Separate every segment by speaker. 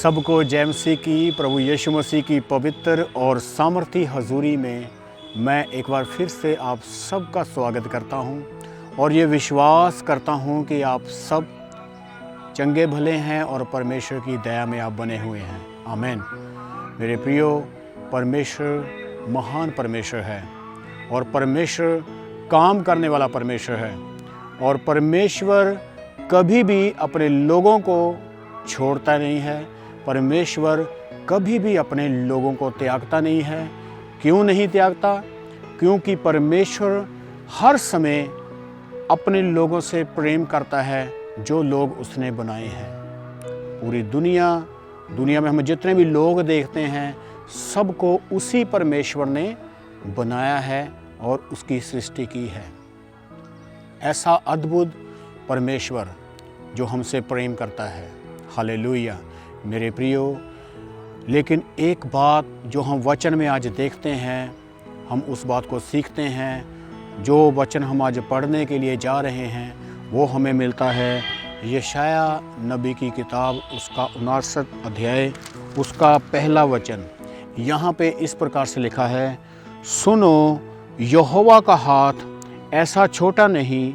Speaker 1: सबको जय मसीह की, प्रभु यीशु मसीह की पवित्र और सामर्थी हजूरी में मैं एक बार फिर से आप सबका स्वागत करता हूं और ये विश्वास करता हूं कि आप सब चंगे भले हैं और परमेश्वर की दया में आप बने हुए हैं। आमीन। मेरे प्रियो, परमेश्वर महान परमेश्वर है और परमेश्वर काम करने वाला परमेश्वर है और परमेश्वर कभी भी अपने लोगों को छोड़ता नहीं है। परमेश्वर कभी भी अपने लोगों को त्यागता नहीं है। क्यों नहीं त्यागता? क्योंकि परमेश्वर हर समय अपने लोगों से प्रेम करता है जो लोग उसने बनाए हैं। पूरी दुनिया में हम जितने भी लोग देखते हैं सबको उसी परमेश्वर ने बनाया है और उसकी सृष्टि की है। ऐसा अद्भुत परमेश्वर जो हमसे प्रेम करता है। हालेलुया मेरे प्रियो। लेकिन एक बात जो हम वचन में आज देखते हैं, हम उस बात को सीखते हैं। जो वचन हम आज पढ़ने के लिए जा रहे हैं वो हमें मिलता है यशाया नबी की किताब, उसका 59 अध्याय, उसका पहला वचन। यहाँ पे इस प्रकार से लिखा है, सुनो, यहोवा का हाथ ऐसा छोटा नहीं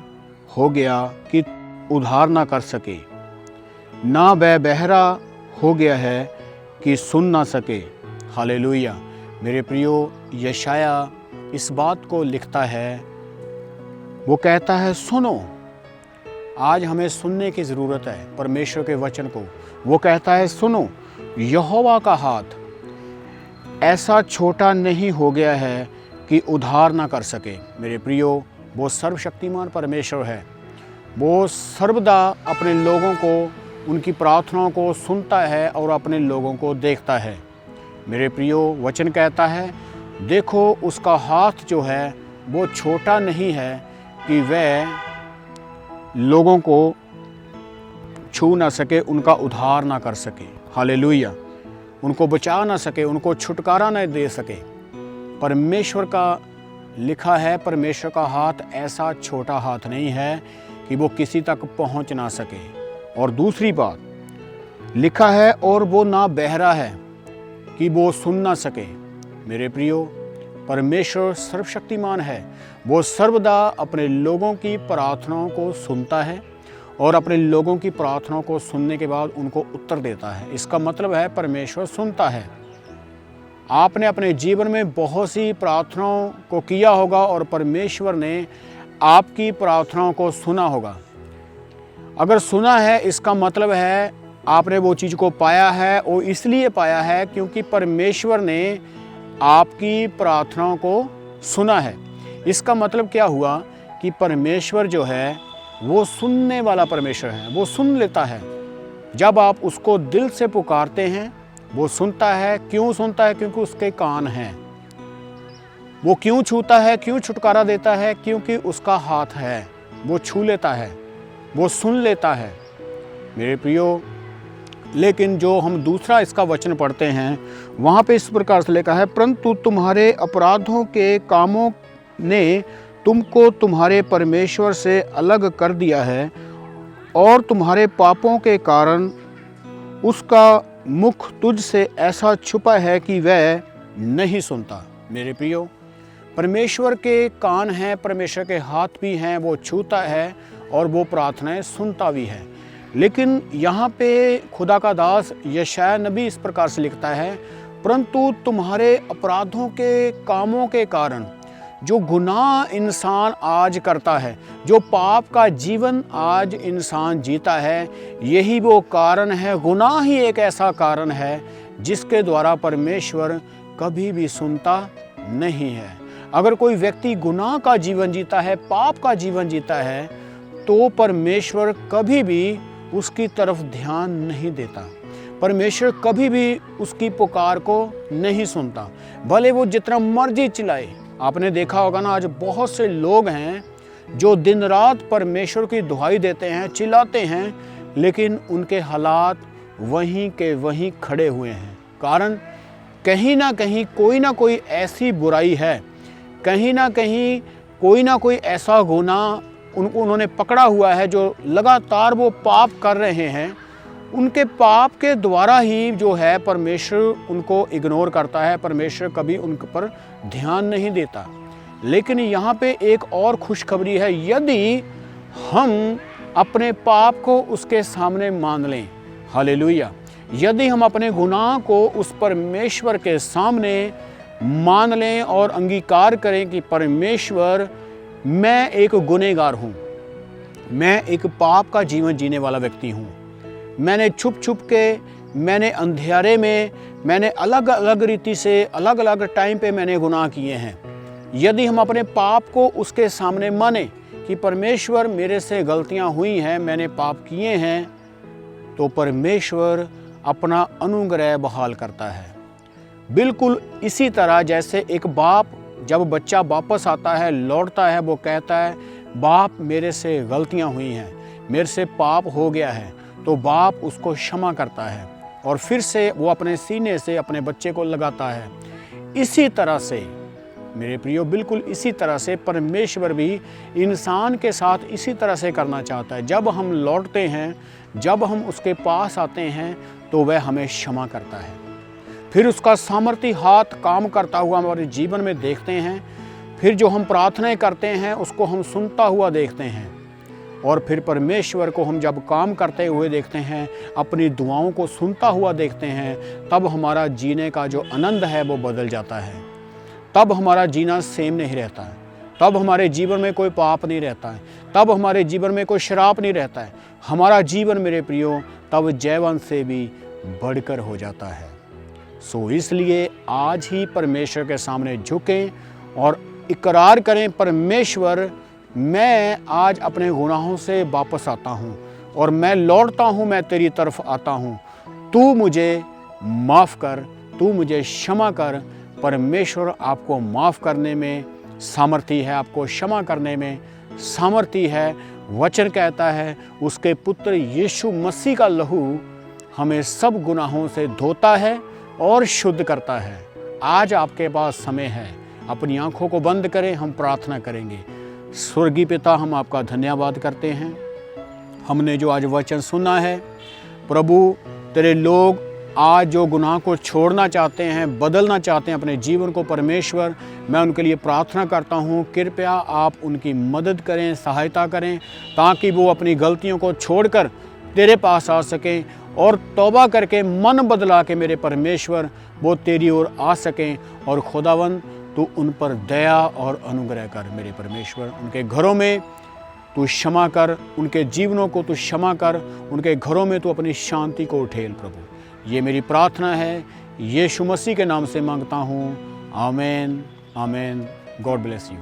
Speaker 1: हो गया कि उद्धार ना कर सके, ना वह बहरा हो गया है कि सुन ना सके। हालेलुया मेरे प्रियो, यशाया इस बात को लिखता है। वो कहता है सुनो। आज हमें सुनने की ज़रूरत है परमेश्वर के वचन को। वो कहता है सुनो, यहोवा का हाथ ऐसा छोटा नहीं हो गया है कि उद्धार ना कर सके। मेरे प्रियो, वो सर्वशक्तिमान परमेश्वर है। वो सर्वदा अपने लोगों को, उनकी प्रार्थनाओं को सुनता है और अपने लोगों को देखता है। मेरे प्रियो, वचन कहता है देखो, उसका हाथ जो है वो छोटा नहीं है कि वह लोगों को छू ना सके, उनका उद्धार ना कर सके। हालेलुया, उनको बचा ना सके, उनको छुटकारा ना दे सके। परमेश्वर का लिखा है, परमेश्वर का हाथ ऐसा छोटा हाथ नहीं है कि वो किसी तक पहुंच ना सके। और दूसरी बात लिखा है, और वो ना बहरा है कि वो सुन ना सके। मेरे प्रियो, परमेश्वर सर्वशक्तिमान है। वो सर्वदा अपने लोगों की प्रार्थनाओं को सुनता है और अपने लोगों की प्रार्थनाओं को सुनने के बाद उनको उत्तर देता है। इसका मतलब है परमेश्वर सुनता है। आपने अपने जीवन में बहुत सी प्रार्थनाओं को किया होगा और परमेश्वर ने आपकी प्रार्थनाओं को सुना होगा। अगर सुना है, इसका मतलब है आपने वो चीज़ को पाया है, और इसलिए पाया है क्योंकि परमेश्वर ने आपकी प्रार्थनाओं को सुना है। इसका मतलब क्या हुआ कि परमेश्वर जो है वो सुनने वाला परमेश्वर है। वो सुन लेता है। जब आप उसको दिल से पुकारते हैं वो सुनता है। क्यों सुनता है? क्योंकि उसके कान हैं। वो क्यों छूता है, क्यों छुटकारा देता है? क्योंकि उसका हाथ है। वो छू लेता है, वो सुन लेता है। मेरे प्रियो, लेकिन जो हम दूसरा इसका वचन पढ़ते हैं वहाँ पे इस प्रकार से लिखा है, परंतु तुम्हारे अपराधों के कामों ने तुमको तुम्हारे परमेश्वर से अलग कर दिया है और तुम्हारे पापों के कारण उसका मुख तुझ से ऐसा छुपा है कि वह नहीं सुनता। मेरे प्रियो, परमेश्वर के कान हैं, परमेश्वर के हाथ भी हैं। वो छूता है और वो प्रार्थनाएं सुनता भी है। लेकिन यहाँ पे खुदा का दास यशाया नबी इस प्रकार से लिखता है, परंतु तुम्हारे अपराधों के कामों के कारण, जो गुनाह इंसान आज करता है, जो पाप का जीवन आज इंसान जीता है, यही वो कारण है। गुनाह ही एक ऐसा कारण है जिसके द्वारा परमेश्वर कभी भी सुनता नहीं है। अगर कोई व्यक्ति गुनाह का जीवन जीता है, पाप का जीवन जीता है, तो परमेश्वर कभी भी उसकी तरफ ध्यान नहीं देता। परमेश्वर कभी भी उसकी पुकार को नहीं सुनता, भले वो जितना मर्जी चिल्लाए। आपने देखा होगा ना, आज बहुत से लोग हैं जो दिन रात परमेश्वर की दुहाई देते हैं, चिल्लाते हैं, लेकिन उनके हालात वहीं के वहीं खड़े हुए हैं। कारण कहीं ना कोई ऐसी बुराई है, कहीं ना कोई ऐसा गुनाह उन्होंने पकड़ा हुआ है जो लगातार वो पाप कर रहे हैं उनके पाप के द्वारा ही जो है परमेश्वर उनको इग्नोर करता है, परमेश्वर कभी उन पर ध्यान नहीं देता। लेकिन यहाँ पे एक और खुशखबरी है, यदि हम अपने पाप को उसके सामने मान लें, हालेलुया, यदि हम अपने गुनाह को उस परमेश्वर के सामने मान लें और अंगीकार करें कि परमेश्वर, मैं एक गुनहगार हूँ, मैं एक पाप का जीवन जीने वाला व्यक्ति हूँ, मैंने छुप छुप के, मैंने अंधेरे में, मैंने अलग अलग रीति से अलग अलग टाइम पे मैंने गुनाह किए हैं। यदि हम अपने पाप को उसके सामने माने कि परमेश्वर मेरे से गलतियां हुई हैं, मैंने पाप किए हैं, तो परमेश्वर अपना अनुग्रह बहाल करता है। बिल्कुल इसी तरह जैसे एक बाप जब बच्चा वापस आता है, लौटता है, वो कहता है बाप मेरे से गलतियां हुई हैं, मेरे से पाप हो गया है, तो बाप उसको क्षमा करता है और फिर से वो अपने सीने से अपने बच्चे को लगाता है। इसी तरह से मेरे प्रियो, बिल्कुल इसी तरह से परमेश्वर भी इंसान के साथ इसी तरह से करना चाहता है। जब हम लौटते हैं, जब हम उसके पास आते हैं, तो वह हमें क्षमा करता है। फिर उसका सामर्थी हाथ काम करता हुआ हमारे जीवन में देखते हैं। फिर जो हम प्रार्थनाएं करते हैं उसको हम सुनता हुआ देखते हैं, और फिर परमेश्वर को हम जब काम करते हुए देखते हैं, अपनी दुआओं को सुनता हुआ देखते हैं, तब हमारा जीने का जो आनंद है वो बदल जाता है। तब हमारा जीना सेम नहीं रहता है, तब हमारे जीवन में कोई पाप नहीं रहता है, तब हमारे जीवन में कोई श्राप नहीं रहता है। हमारा जीवन मेरे प्रियो तब जैवन से भी बढ़कर हो जाता है। सो इसलिए आज ही परमेश्वर के सामने झुकें और इकरार करें, परमेश्वर मैं आज अपने गुनाहों से वापस आता हूँ और मैं लौटता हूँ, मैं तेरी तरफ आता हूँ, तू मुझे माफ़ कर, तू मुझे क्षमा कर। परमेश्वर आपको माफ़ करने में सामर्थी है, आपको क्षमा करने में सामर्थी है। वचन कहता है उसके पुत्र यीशु मसीह का लहू हमें सब गुनाहों से धोता है और शुद्ध करता है। आज आपके पास समय है, अपनी आंखों को बंद करें, हम प्रार्थना करेंगे। स्वर्गीय पिता, हम आपका धन्यवाद करते हैं, हमने जो आज वचन सुना है प्रभु, तेरे लोग आज जो गुनाह को छोड़ना चाहते हैं, बदलना चाहते हैं अपने जीवन को, परमेश्वर मैं उनके लिए प्रार्थना करता हूँ, कृपया आप उनकी मदद करें, सहायता करें, ताकि वो अपनी गलतियों को छोड़कर तेरे पास आ सकें और तौबा करके मन बदला के मेरे परमेश्वर वो तेरी ओर आ सकें। और खुदावन तू उन पर दया और अनुग्रह कर मेरे परमेश्वर, उनके घरों में तू क्षमा कर, उनके जीवनों को तू क्षमा कर, उनके घरों में तू अपनी शांति को उठेल प्रभु। ये मेरी प्रार्थना है, यीशु मसीह के नाम से मांगता हूँ, आमीन आमीन। God bless you.